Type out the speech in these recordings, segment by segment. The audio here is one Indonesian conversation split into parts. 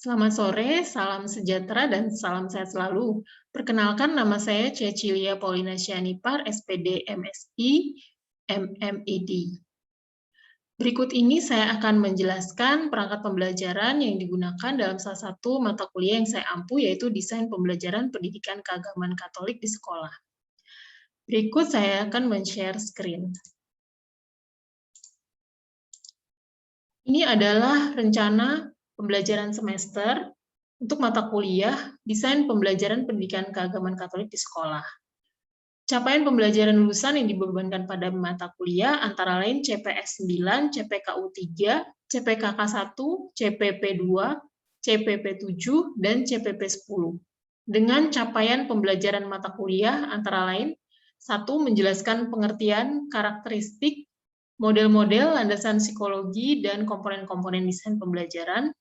Selamat sore, salam sejahtera dan salam sehat selalu. Perkenalkan, nama saya Cecilia Paulina Syanipar, SPD MSI, MMED. Berikut ini saya akan menjelaskan perangkat pembelajaran yang digunakan dalam salah satu mata kuliah yang saya ampu, yaitu Desain Pembelajaran Pendidikan Keagamaan Katolik di Sekolah. Berikut saya akan men-share screen. Ini adalah rencana pembelajaran semester untuk mata kuliah Desain Pembelajaran Pendidikan Keagamaan Katolik di Sekolah. Capaian pembelajaran lulusan yang dibebankan pada mata kuliah antara lain CPS 9, CPKU 3, CPKK 1, CPP 2, CPP 7, dan CPP 10. Dengan capaian pembelajaran mata kuliah antara lain 1. Menjelaskan pengertian, karakteristik, model-model, landasan psikologi, dan komponen-komponen desain pembelajaran.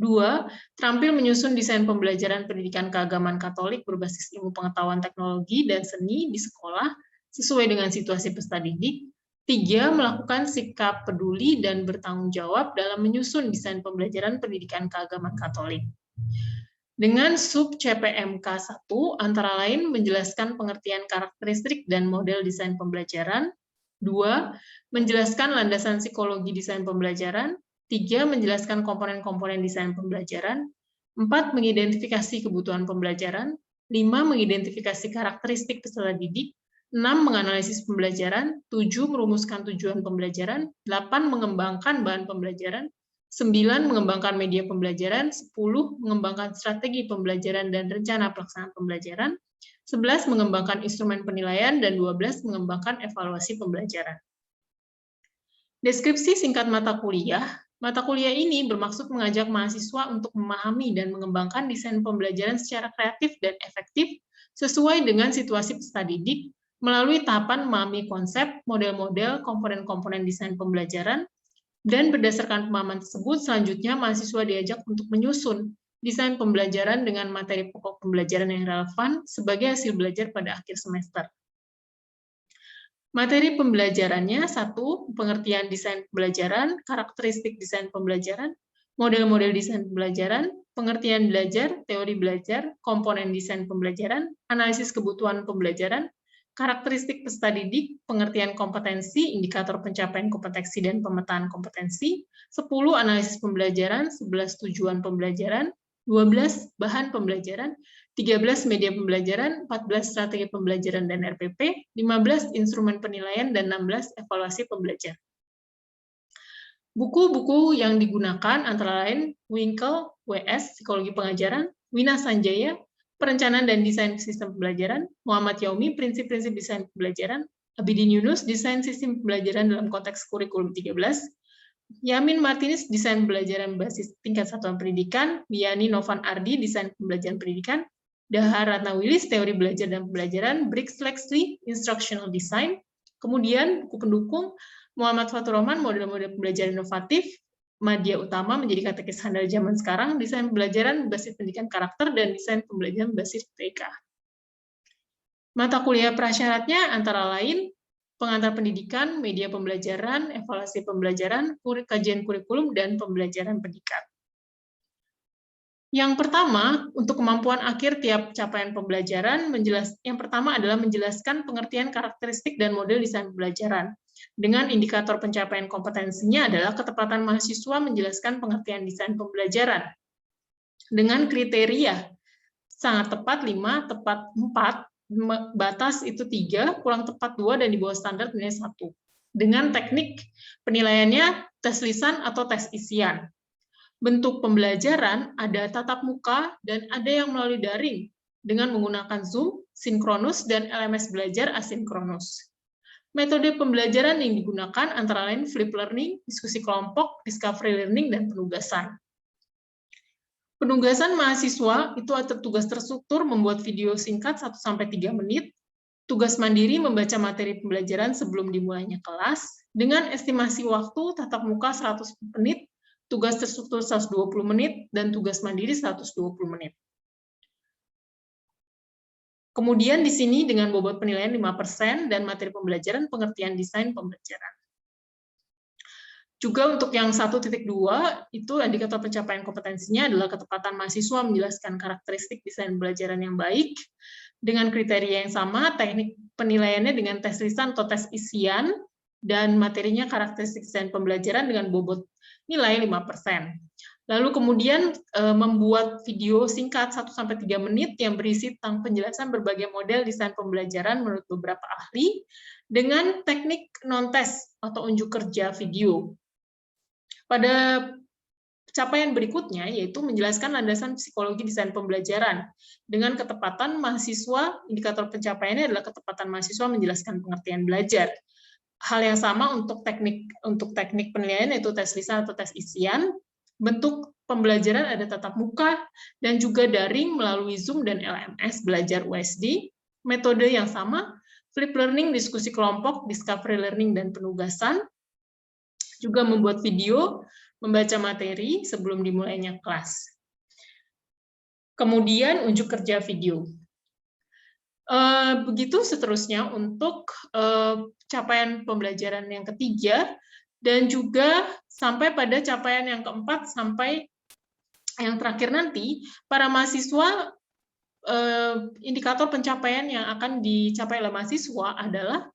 2. Terampil menyusun desain pembelajaran pendidikan keagamaan Katolik berbasis ilmu pengetahuan teknologi dan seni di sekolah sesuai dengan situasi peserta didik. 3. Melakukan sikap peduli dan bertanggung jawab dalam menyusun desain pembelajaran pendidikan keagamaan Katolik. Dengan sub CPMK 1, antara lain menjelaskan pengertian karakteristik dan model desain pembelajaran. 2. Menjelaskan landasan psikologi desain pembelajaran. 3. Menjelaskan komponen-komponen desain pembelajaran. 4. Mengidentifikasi kebutuhan pembelajaran. 5. Mengidentifikasi karakteristik peserta didik. 6. Menganalisis pembelajaran. 7. Merumuskan tujuan pembelajaran. 8. Mengembangkan bahan pembelajaran. 9. Mengembangkan media pembelajaran. 10. Mengembangkan strategi pembelajaran dan rencana pelaksanaan pembelajaran. 11. Mengembangkan instrumen penilaian. Dan 12. Mengembangkan evaluasi pembelajaran. Deskripsi singkat mata kuliah. Mata kuliah ini bermaksud mengajak mahasiswa untuk memahami dan mengembangkan desain pembelajaran secara kreatif dan efektif sesuai dengan situasi peserta didik melalui tahapan memahami konsep, model-model, komponen-komponen desain pembelajaran, dan berdasarkan pemahaman tersebut, selanjutnya mahasiswa diajak untuk menyusun desain pembelajaran dengan materi pokok pembelajaran yang relevan sebagai hasil belajar pada akhir semester. Materi pembelajarannya, 1. Pengertian desain pembelajaran, karakteristik desain pembelajaran, model-model desain pembelajaran, pengertian belajar, teori belajar, komponen desain pembelajaran, analisis kebutuhan pembelajaran, karakteristik peserta didik, pengertian kompetensi, indikator pencapaian kompetensi dan pemetaan kompetensi, 10. Analisis pembelajaran, 11. Tujuan pembelajaran, 12. Bahan pembelajaran, 13. Media pembelajaran, 14. Strategi pembelajaran dan RPP, 15. Instrumen penilaian, dan 16. Evaluasi pembelajaran. Buku-buku yang digunakan antara lain Winkel, WS, Psikologi Pengajaran, Wina Sanjaya, Perencanaan dan Desain Sistem Pembelajaran, Muhammad Yaumi, Prinsip-prinsip Desain Pembelajaran, Abidin Yunus, Desain Sistem Pembelajaran dalam Konteks Kurikulum 13, Yamin Martinez, Desain Pembelajaran Basis Tingkat Satuan Pendidikan, Yani Novan Ardi, Desain Pembelajaran Pendidikan, Dahar Ratna Willis, Teori Belajar dan Pembelajaran, Briggs Lexley, Instructional Design, kemudian buku pendukung, Muhammad Fatur Rahman, Model-model Pembelajaran Inovatif, Madya Utama, Menjadi Katekis Handal Zaman Sekarang, Desain Pembelajaran Basis Pendidikan Karakter, dan Desain Pembelajaran Basis TK. Mata kuliah prasyaratnya antara lain pengantar pendidikan, media pembelajaran, evaluasi pembelajaran, kajian kurikulum, dan pembelajaran pendidikan. Yang pertama, untuk kemampuan akhir tiap capaian pembelajaran, yang pertama adalah menjelaskan pengertian karakteristik dan model desain pembelajaran. Dengan indikator pencapaian kompetensinya adalah ketepatan mahasiswa menjelaskan pengertian desain pembelajaran. Dengan kriteria sangat tepat 5, tepat 4, batas itu 3, kurang tepat 2, dan di bawah standar nilai 1. Dengan teknik penilaiannya tes lisan atau tes isian. Bentuk pembelajaran ada tatap muka dan ada yang melalui daring dengan menggunakan Zoom, sinkronus, dan LMS belajar asinkronus. Metode pembelajaran yang digunakan antara lain flip learning, diskusi kelompok, discovery learning, dan penugasan. Penugasan mahasiswa itu ada tugas terstruktur membuat video singkat 1-3 menit, tugas mandiri membaca materi pembelajaran sebelum dimulainya kelas, dengan estimasi waktu tatap muka 100 menit, tugas terstruktur 120 menit, dan tugas mandiri 120 menit. Kemudian di sini dengan bobot penilaian 5% dan materi pembelajaran pengertian desain pembelajaran. Juga untuk yang 1.2 itu indikator pencapaian kompetensinya adalah ketepatan mahasiswa menjelaskan karakteristik desain pembelajaran yang baik dengan kriteria yang sama, teknik penilaiannya dengan tes lisan atau tes isian, dan materinya karakteristik desain pembelajaran dengan bobot nilai 5%. Lalu kemudian membuat video singkat 1-3 menit yang berisi tentang penjelasan berbagai model desain pembelajaran menurut beberapa ahli dengan teknik non-tes atau unjuk kerja video. Pada capaian berikutnya, yaitu menjelaskan landasan psikologi desain pembelajaran. Dengan ketepatan mahasiswa, indikator pencapaiannya adalah ketepatan mahasiswa menjelaskan pengertian belajar. Hal yang sama untuk teknik penilaian, yaitu tes lisan atau tes isian. Bentuk pembelajaran ada tatap muka dan juga daring melalui Zoom dan LMS belajar USD. Metode yang sama, flip learning, diskusi kelompok, discovery learning, dan penugasan. Juga membuat video, membaca materi sebelum dimulainya kelas. Kemudian unjuk kerja video. Begitu seterusnya untuk capaian pembelajaran yang ketiga, dan juga sampai pada capaian yang keempat sampai yang terakhir nanti, para mahasiswa, indikator pencapaian yang akan dicapai oleh mahasiswa adalah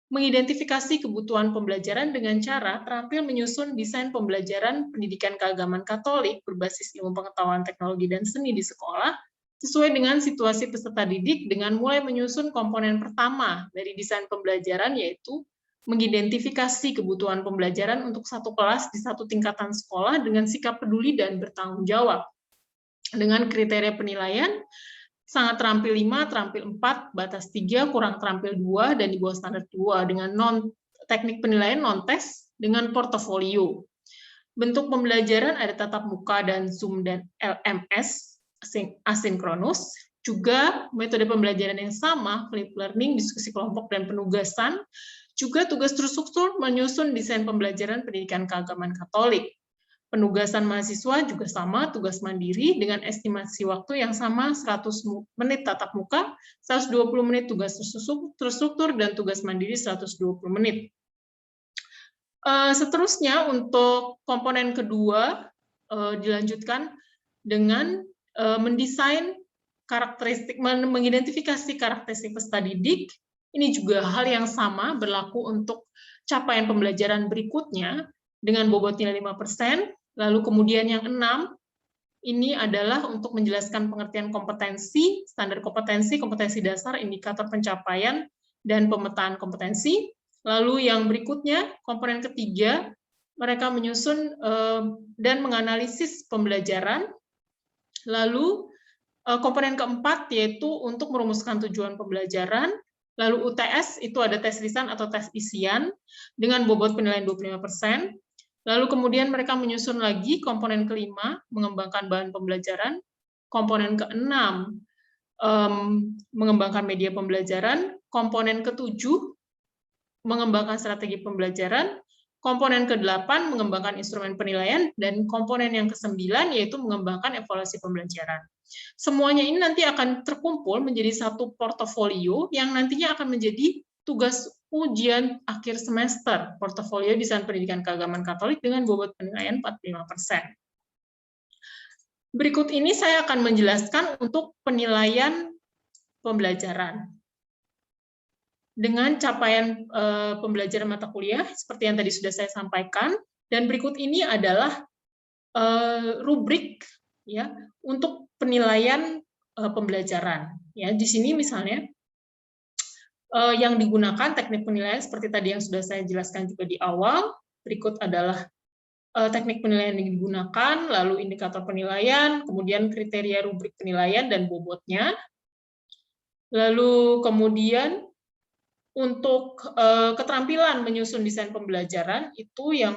mengidentifikasi kebutuhan pembelajaran dengan cara terampil menyusun desain pembelajaran pendidikan keagamaan Katolik berbasis ilmu pengetahuan teknologi dan seni di sekolah, sesuai dengan situasi peserta didik dengan mulai menyusun komponen pertama dari desain pembelajaran, yaitu mengidentifikasi kebutuhan pembelajaran untuk satu kelas di satu tingkatan sekolah dengan sikap peduli dan bertanggung jawab. Dengan kriteria penilaian, sangat terampil 5, terampil 4, batas 3, kurang terampil 2, dan di bawah standar 2, dengan teknik penilaian non-tes dengan portofolio. Bentuk pembelajaran ada tatap muka dan Zoom dan LMS, asinkronus. Juga metode pembelajaran yang sama, flip learning, diskusi kelompok, dan penugasan. Juga tugas terstruktur menyusun desain pembelajaran pendidikan keagamaan Katolik. Penugasan mahasiswa juga sama, tugas mandiri dengan estimasi waktu yang sama, 100 menit tatap muka, 120 menit tugas terstruktur, dan tugas mandiri 120 menit. Seterusnya untuk komponen kedua, dilanjutkan dengan mendesain karakteristik, mengidentifikasi karakteristik peserta didik. Ini juga hal yang sama berlaku untuk capaian pembelajaran berikutnya, dengan bobot nilai 5%, lalu kemudian yang 6, ini adalah untuk menjelaskan pengertian kompetensi, standar kompetensi, kompetensi dasar, indikator pencapaian, dan pemetaan kompetensi. Lalu yang berikutnya, komponen ketiga, mereka menyusun dan menganalisis pembelajaran. Lalu komponen keempat, yaitu untuk merumuskan tujuan pembelajaran. Lalu UTS, itu ada tes lisan atau tes isian, dengan bobot penilaian 25%. Lalu kemudian mereka menyusun lagi komponen kelima, mengembangkan bahan pembelajaran. Komponen keenam, mengembangkan media pembelajaran. Komponen ketujuh, mengembangkan strategi pembelajaran. Komponen ke-8, mengembangkan instrumen penilaian. Dan komponen yang ke-9, yaitu mengembangkan evaluasi pembelajaran. Semuanya ini nanti akan terkumpul menjadi satu portofolio yang nantinya akan menjadi tugas ujian akhir semester, portofolio desain pendidikan keagamaan Katolik dengan bobot penilaian 45%. Berikut ini saya akan menjelaskan untuk penilaian pembelajaran. Dengan capaian pembelajaran mata kuliah, seperti yang tadi sudah saya sampaikan, dan berikut ini adalah rubrik ya untuk penilaian pembelajaran. Ya, di sini misalnya yang digunakan teknik penilaian seperti tadi yang sudah saya jelaskan juga di awal. Berikut adalah teknik penilaian yang digunakan, lalu indikator penilaian, kemudian kriteria rubrik penilaian dan bobotnya. Lalu kemudian untuk keterampilan menyusun desain pembelajaran itu yang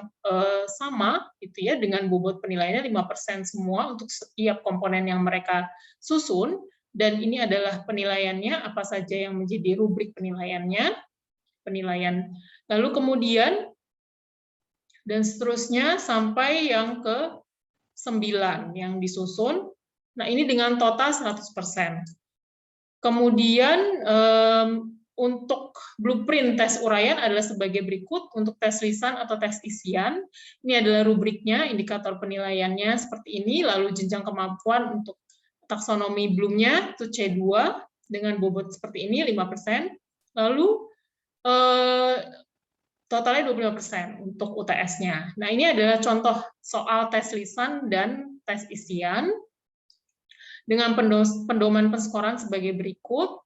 sama gitu ya, dengan bobot penilaiannya 5% semua untuk setiap komponen yang mereka susun. Dan ini adalah penilaiannya, apa saja yang menjadi rubrik penilaiannya, lalu kemudian dan seterusnya sampai yang ke-9 yang disusun. Nah, ini dengan total 100%. Kemudian untuk blueprint tes uraian adalah sebagai berikut. Untuk tes lisan atau tes isian, ini adalah rubriknya, indikator penilaiannya seperti ini, lalu jenjang kemampuan untuk taksonomi Bloom-nya itu C2 dengan bobot seperti ini 5%, lalu totalnya 25% untuk UTS-nya. Nah, ini adalah contoh soal tes lisan dan tes isian dengan pendoman penskoran sebagai berikut.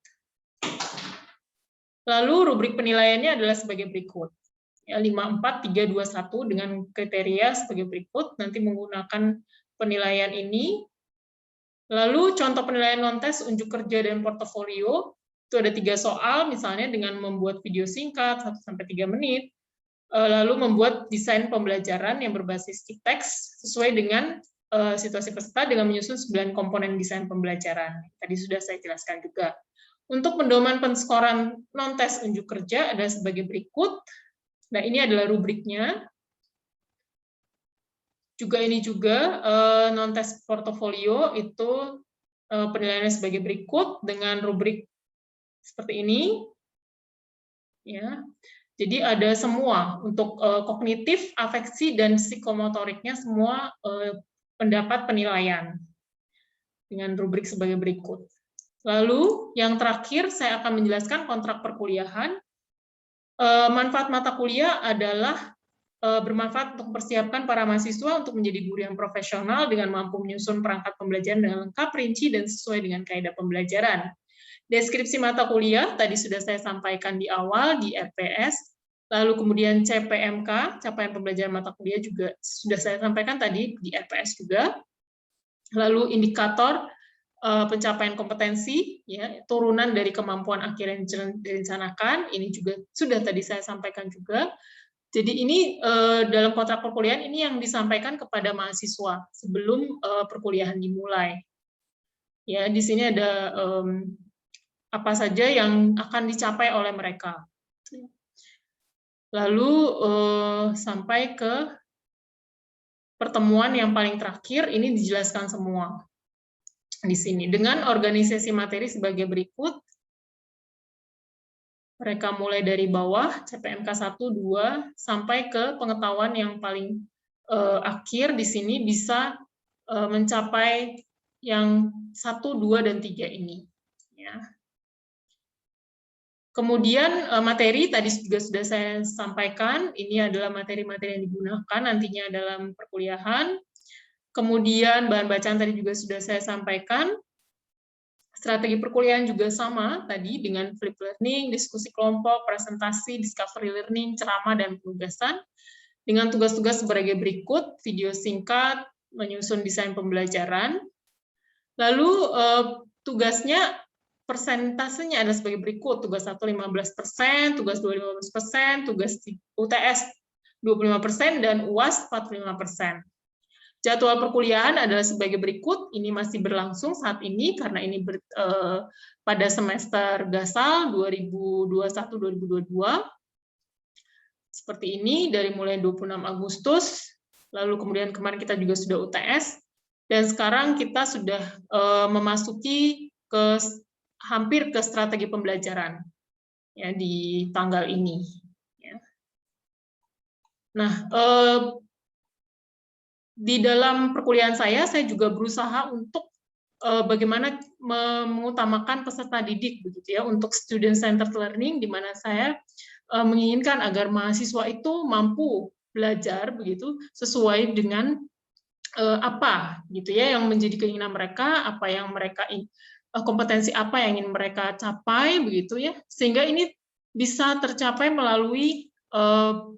Lalu rubrik penilaiannya adalah sebagai berikut. Ya, 5, 4, 3, 2, 1 dengan kriteria sebagai berikut. Nanti menggunakan penilaian ini. Lalu contoh penilaian non-tes, unjuk kerja dan portofolio. Itu ada 3 soal, misalnya dengan membuat video singkat 1-3 menit. Lalu membuat desain pembelajaran yang berbasis teks sesuai dengan situasi peserta dengan menyusun 9 komponen desain pembelajaran. Tadi sudah saya jelaskan juga. Untuk pendoman penskoran non-tes unjuk kerja ada sebagai berikut. Nah, ini adalah rubriknya. Ini juga non-tes portofolio itu penilaiannya sebagai berikut dengan rubrik seperti ini. Ya. Jadi ada semua untuk kognitif, afeksi, dan psikomotoriknya semua pendapat penilaian dengan rubrik sebagai berikut. Lalu yang terakhir saya akan menjelaskan kontrak perkuliahan. Manfaat mata kuliah adalah bermanfaat untuk mempersiapkan para mahasiswa untuk menjadi guru yang profesional dengan mampu menyusun perangkat pembelajaran dengan lengkap, rinci, dan sesuai dengan kaidah pembelajaran. Deskripsi mata kuliah tadi sudah saya sampaikan di awal di RPS, lalu kemudian CPMK, capaian pembelajaran mata kuliah juga sudah saya sampaikan tadi di RPS juga. Lalu indikator pencapaian kompetensi, ya, turunan dari kemampuan akhir yang direncanakan, ini juga sudah tadi saya sampaikan juga. Jadi ini dalam kontrak perkuliahan ini yang disampaikan kepada mahasiswa sebelum perkuliahan dimulai. Ya, di sini ada apa saja yang akan dicapai oleh mereka. Lalu sampai ke pertemuan yang paling terakhir, ini dijelaskan semua di sini dengan organisasi materi sebagai berikut. Mereka mulai dari bawah CPMK 1, 2 sampai ke pengetahuan yang paling akhir di sini bisa mencapai yang 1, 2, dan 3 ini. Ya. Kemudian materi tadi juga sudah saya sampaikan, ini adalah materi-materi yang digunakan nantinya dalam perkuliahan. Kemudian bahan bacaan tadi juga sudah saya sampaikan. Strategi perkuliahan juga sama tadi dengan flip learning, diskusi kelompok, presentasi, discovery learning, ceramah, dan penugasan. Dengan tugas-tugas sebagai berikut, video singkat, menyusun desain pembelajaran. Lalu tugasnya, persentasenya ada sebagai berikut, tugas 1 15%, tugas 2 15%, tugas UTS 25%, dan UAS 45%. Jadwal perkuliahan adalah sebagai berikut, ini masih berlangsung saat ini, karena ini pada semester gasal 2021-2022. Seperti ini, dari mulai 26 Agustus, lalu kemudian kemarin kita juga sudah UTS, dan sekarang kita sudah memasuki hampir ke strategi pembelajaran ya, di tanggal ini. Ya. Nah, di dalam perkuliahan saya juga berusaha untuk bagaimana mengutamakan peserta didik begitu ya, untuk student centered learning, di mana saya menginginkan agar mahasiswa itu mampu belajar begitu sesuai dengan apa gitu ya yang menjadi keinginan mereka, apa yang mereka kompetensi apa yang ingin mereka capai begitu ya, sehingga ini bisa tercapai melalui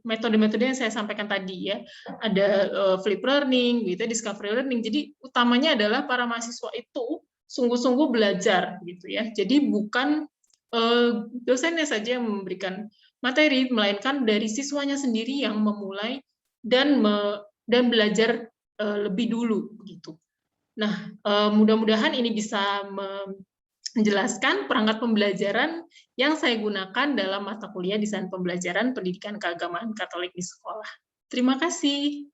metode-metode yang saya sampaikan tadi ya, ada flip learning, gitu, discovery learning. Jadi utamanya adalah para mahasiswa itu sungguh-sungguh belajar, gitu ya. Jadi bukan dosennya saja yang memberikan materi, melainkan dari siswanya sendiri yang memulai dan belajar lebih dulu, gitu. Nah, mudah-mudahan ini bisa menjelaskan perangkat pembelajaran yang saya gunakan dalam mata kuliah desain pembelajaran pendidikan keagamaan Katolik di sekolah. Terima kasih.